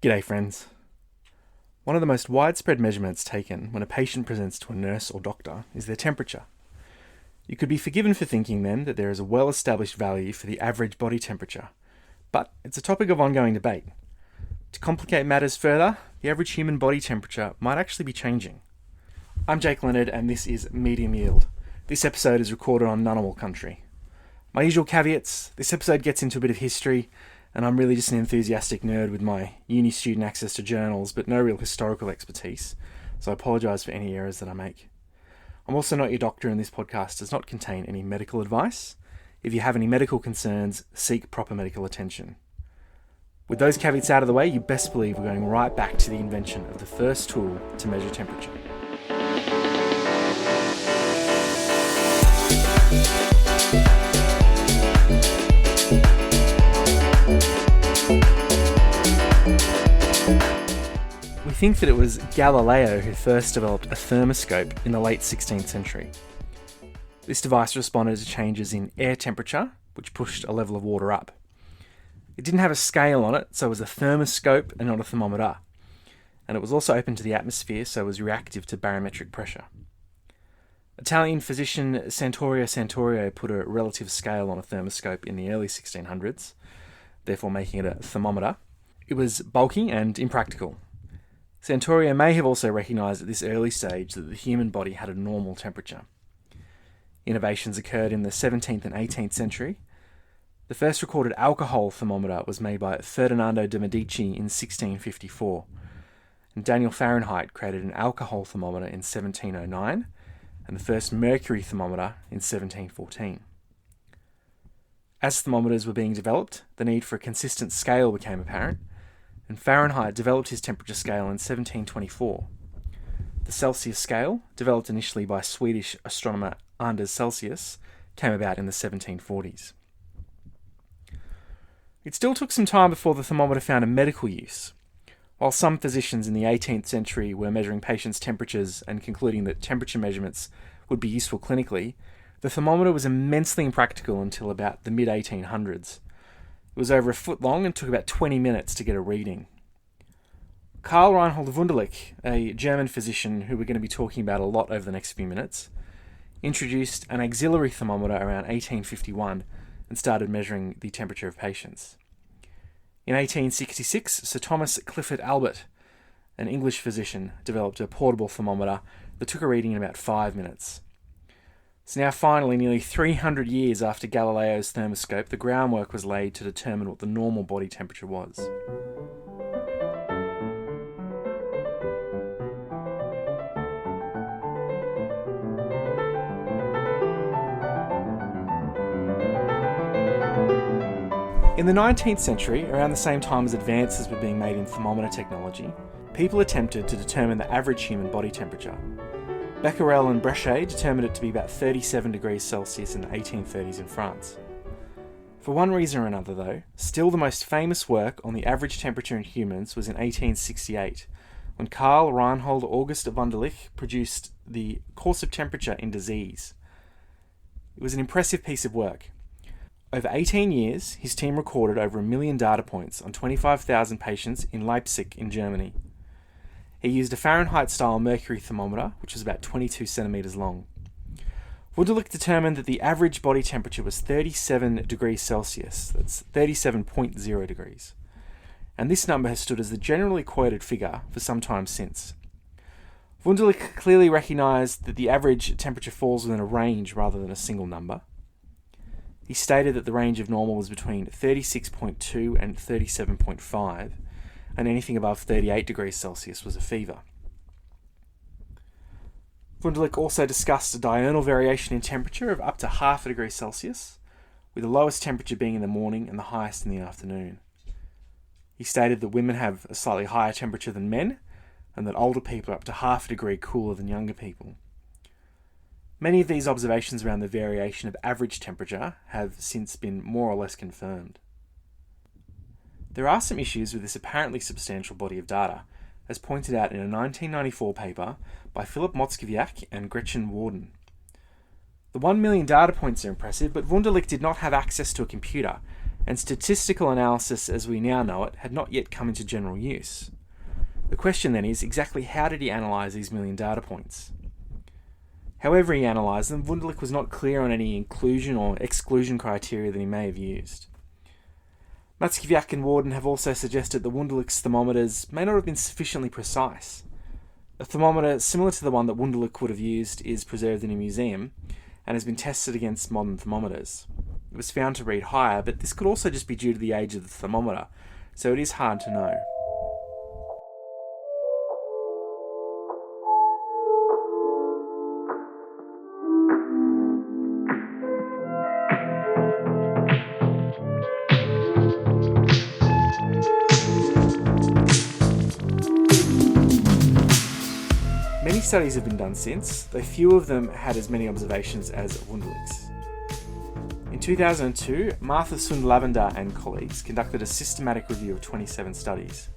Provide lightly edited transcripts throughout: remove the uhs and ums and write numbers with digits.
G'day friends. One of the most widespread measurements taken when a patient presents to a nurse or doctor is their temperature. You could be forgiven for thinking then that there is a well-established value for the average body temperature, but it's a topic of ongoing debate. To complicate matters further, the average human body temperature might actually be changing. I'm Jake Leonard and this is Medium Yield. This episode is recorded on Ngunnawal country. My usual caveats: this episode gets into a bit of history, and I'm really just an enthusiastic nerd with my uni student access to journals, but no real historical expertise, so I apologise for any errors that I make. I'm also not your doctor, and this podcast does not contain any medical advice. If you have any medical concerns, seek proper medical attention. With those caveats out of the way, you best believe we're going right back to the invention of the first tool to measure temperature. We think that it was Galileo who first developed a thermoscope in the late 16th century. This device responded to changes in air temperature, which pushed a level of water up. It didn't have a scale on it, so it was a thermoscope and not a thermometer. And it was also open to the atmosphere, so it was reactive to barometric pressure. Italian physician Santorio put a relative scale on a thermoscope in the early 1600s, therefore making it a thermometer. It was bulky and impractical. Santorio may have also recognised at this early stage that the human body had a normal temperature. Innovations occurred in the 17th and 18th century. The first recorded alcohol thermometer was made by Ferdinando de' Medici in 1654, and Daniel Fahrenheit created an alcohol thermometer in 1709, and the first mercury thermometer in 1714. As thermometers were being developed, the need for a consistent scale became apparent, and Fahrenheit developed his temperature scale in 1724. The Celsius scale, developed initially by Swedish astronomer Anders Celsius, came about in the 1740s. It still took some time before the thermometer found a medical use. While some physicians in the 18th century were measuring patients' temperatures and concluding that temperature measurements would be useful clinically, the thermometer was immensely impractical until about the mid-1800s. It was over a foot long and took about 20 minutes to get a reading. Karl Reinhold Wunderlich, a German physician who we're going to be talking about a lot over the next few minutes, introduced an auxiliary thermometer around 1851 and started measuring the temperature of patients. In 1866, Sir Thomas Clifford Albert, an English physician, developed a portable thermometer that took a reading in about 5 minutes. So now finally, nearly 300 years after Galileo's thermoscope, the groundwork was laid to determine what the normal body temperature was. In the 19th century, around the same time as advances were being made in thermometer technology, people attempted to determine the average human body temperature. Becquerel and Brechet determined it to be about 37 degrees Celsius in the 1830s in France. For one reason or another though, still the most famous work on the average temperature in humans was in 1868, when Karl Reinhold August Wunderlich produced the course of temperature in disease. It was an impressive piece of work. Over 18 years, his team recorded over 1 million data points on 25,000 patients in Leipzig in Germany. He used a Fahrenheit-style mercury thermometer, which was about 22 centimetres long. Wunderlich determined that the average body temperature was 37 degrees Celsius, that's 37.0 degrees. And this number has stood as the generally quoted figure for some time since. Wunderlich clearly recognised that the average temperature falls within a range rather than a single number. He stated that the range of normal was between 36.2 and 37.5, and anything above 38 degrees Celsius was a fever. Wunderlich also discussed a diurnal variation in temperature of up to half a degree Celsius, with the lowest temperature being in the morning and the highest in the afternoon. He stated that women have a slightly higher temperature than men, and that older people are up to half a degree cooler than younger people. Many of these observations around the variation of average temperature have since been more or less confirmed. There are some issues with this apparently substantial body of data, as pointed out in a 1994 paper by Philip Motskiwiak and Gretchen Warden. The 1 million data points are impressive, but Wunderlich did not have access to a computer, and statistical analysis as we now know it had not yet come into general use. The question then is, exactly how did he analyse these million data points? However he analysed them, Wunderlich was not clear on any inclusion or exclusion criteria that he may have used. Mackiewicz and Warden have also suggested that Wunderlich's thermometers may not have been sufficiently precise. A thermometer similar to the one that Wunderlich would have used is preserved in a museum and has been tested against modern thermometers. It was found to read higher, but this could also just be due to the age of the thermometer, so it is hard to know. Many studies have been done since, though few of them had as many observations as Wunderlich's. In 2002, Martha Sund-Lavender and colleagues conducted a systematic review of 27 studies.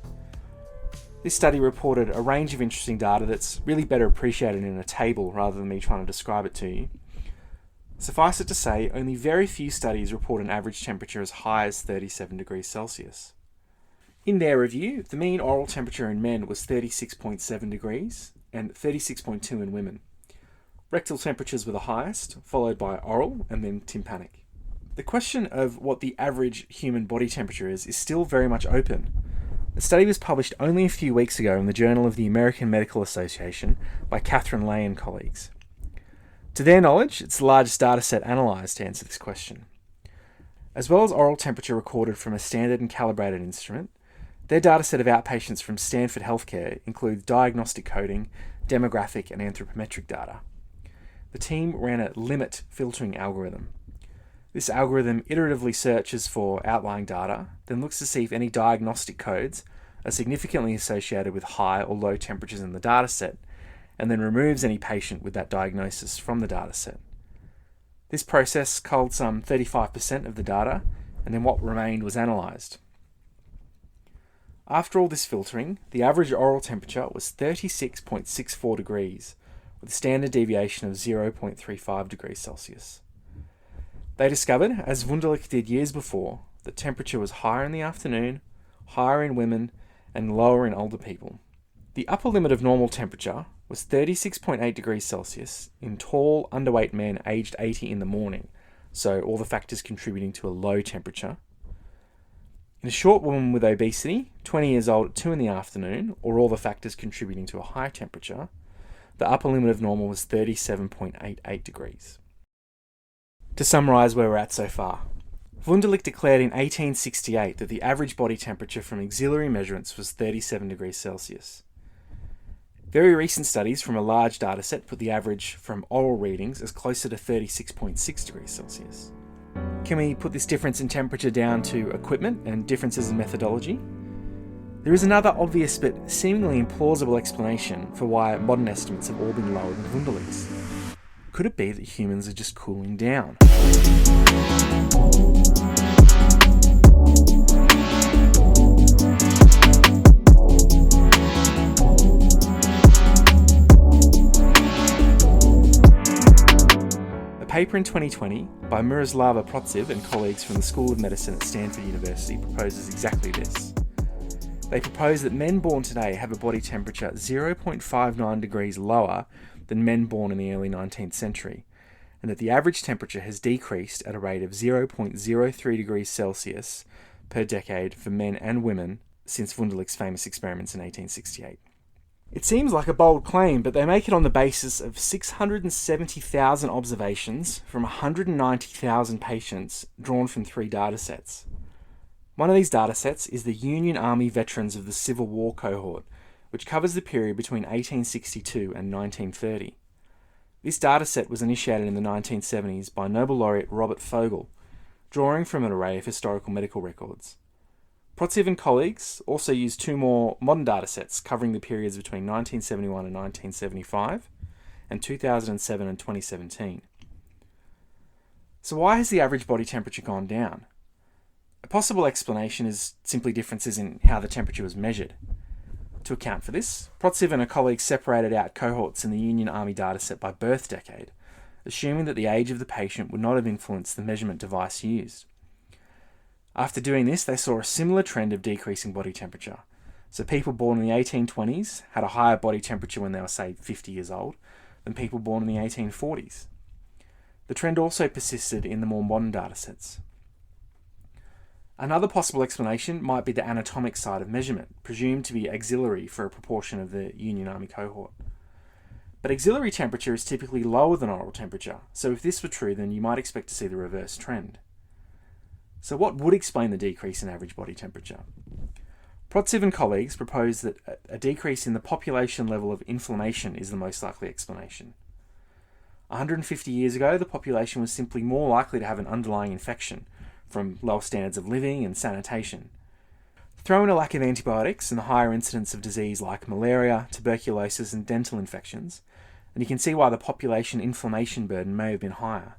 This study reported a range of interesting data that's really better appreciated in a table rather than me trying to describe it to you. Suffice it to say, only very few studies report an average temperature as high as 37 degrees Celsius. In their review, the mean oral temperature in men was 36.7 degrees and 36.2 in women. Rectal temperatures were the highest, followed by oral and then tympanic. The question of what the average human body temperature is still very much open. The study was published only a few weeks ago in the Journal of the American Medical Association by Catherine Lay and colleagues. To their knowledge, it's the largest dataset analysed to answer this question. As well as oral temperature recorded from a standard and calibrated instrument, their dataset of outpatients from Stanford Healthcare includes diagnostic coding, demographic and anthropometric data. The team ran a limit filtering algorithm. This algorithm iteratively searches for outlying data, then looks to see if any diagnostic codes are significantly associated with high or low temperatures in the dataset, and then removes any patient with that diagnosis from the dataset. This process culled some 35% of the data, and then what remained was analysed. After all this filtering, the average oral temperature was 36.64 degrees, with a standard deviation of 0.35 degrees Celsius. They discovered, as Wunderlich did years before, that temperature was higher in the afternoon, higher in women, and lower in older people. The upper limit of normal temperature was 36.8 degrees Celsius in tall, underweight men aged 80 in the morning, so all the factors contributing to a low temperature. In a short woman with obesity, 20 years old at 2 in the afternoon, or all the factors contributing to a high temperature, the upper limit of normal was 37.88 degrees. To summarise where we're at so far, Wunderlich declared in 1868 that the average body temperature from auxiliary measurements was 37 degrees Celsius. Very recent studies from a large dataset put the average from oral readings as closer to 36.6 degrees Celsius. Can we put this difference in temperature down to equipment and differences in methodology? There is another obvious but seemingly implausible explanation for why modern estimates have all been lower than Wunderlich's. Could it be that humans are just cooling down? A paper in 2020 by Miroslava Protsiv and colleagues from the School of Medicine at Stanford University proposes exactly this. They propose that men born today have a body temperature 0.59 degrees lower than men born in the early 19th century, and that the average temperature has decreased at a rate of 0.03 degrees Celsius per decade for men and women since Wunderlich's famous experiments in 1868. It seems like a bold claim, but they make it on the basis of 670,000 observations from 190,000 patients drawn from 3 datasets. One of these datasets is the Union Army Veterans of the Civil War cohort, which covers the period between 1862 and 1930. This dataset was initiated in the 1970s by Nobel laureate Robert Fogel, drawing from an array of historical medical records. Protsiv and colleagues also used 2 more modern datasets covering the periods between 1971 and 1975 and 2007 and 2017. So why has the average body temperature gone down? A possible explanation is simply differences in how the temperature was measured. To account for this, Protsiv and a colleague separated out cohorts in the Union Army dataset by birth decade, assuming that the age of the patient would not have influenced the measurement device used. After doing this, they saw a similar trend of decreasing body temperature. So people born in the 1820s had a higher body temperature when they were, say, 50 years old than people born in the 1840s. The trend also persisted in the more modern datasets. Another possible explanation might be the anatomic side of measurement, presumed to be auxiliary for a proportion of the Union Army cohort. But auxiliary temperature is typically lower than oral temperature, so if this were true, then you might expect to see the reverse trend. So what would explain the decrease in average body temperature? Protsev and colleagues propose that a decrease in the population level of inflammation is the most likely explanation. 150 years ago, the population was simply more likely to have an underlying infection from lower standards of living and sanitation. Throw in a lack of antibiotics and the higher incidence of disease like malaria, tuberculosis and dental infections, and you can see why the population inflammation burden may have been higher.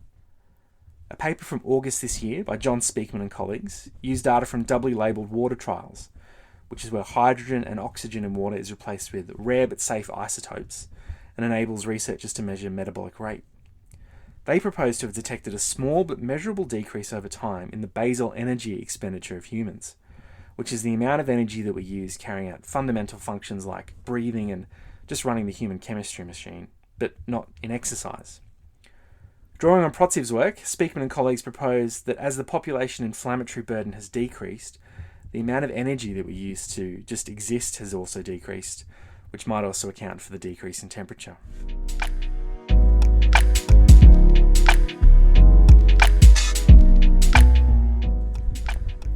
A paper from August this year by John Speakman and colleagues used data from doubly labelled water trials, which is where hydrogen and oxygen in water is replaced with rare but safe isotopes and enables researchers to measure metabolic rate. They propose to have detected a small but measurable decrease over time in the basal energy expenditure of humans, which is the amount of energy that we use carrying out fundamental functions like breathing and just running the human chemistry machine, but not in exercise. Drawing on Protsev's work, Speakman and colleagues propose that as the population inflammatory burden has decreased, the amount of energy that we use to just exist has also decreased, which might also account for the decrease in temperature.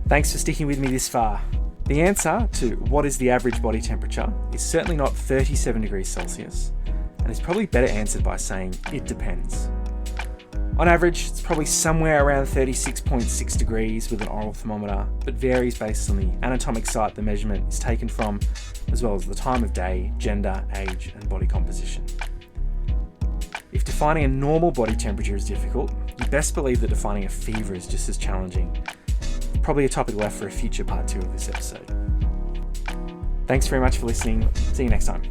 Thanks for sticking with me this far. The answer to what is the average body temperature is certainly not 37 degrees Celsius, and is probably better answered by saying it depends. On average, it's probably somewhere around 36.6 degrees with an oral thermometer, but varies based on the anatomic site the measurement is taken from, as well as the time of day, gender, age, and body composition. If defining a normal body temperature is difficult, you best believe that defining a fever is just as challenging. Probably a topic left for a future part 2 of this episode. Thanks very much for listening. See you next time.